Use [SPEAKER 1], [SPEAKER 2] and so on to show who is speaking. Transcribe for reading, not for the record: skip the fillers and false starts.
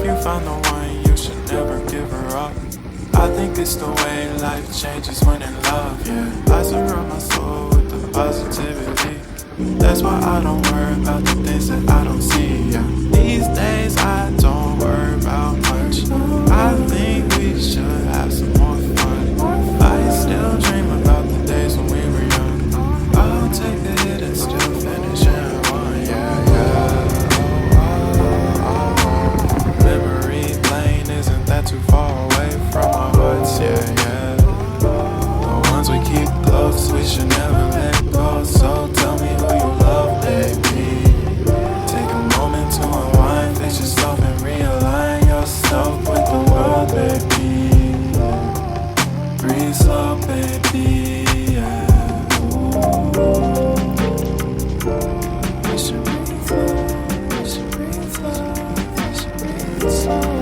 [SPEAKER 1] you found the one, you should never give her up. I think it's the way life changes when in love, yeah. I surround my soul with the positivity. That's why I don't worry about the things that I don't see, yeah. These days I don't worry about much. I think we should have some more fun. I still dream about the days when we were young. I'll take the hit and still finish in one, yeah, yeah. Memory lane, isn't that too far away from our hearts, yeah, yeah. The ones we keep close, we should never let go. So tell me who you love, baby. Take a moment to unwind, face yourself and realign yourself with the world, baby. Breathe slow, baby, yeah. We should breathe slow, we should breathe slow, we should breathe slow.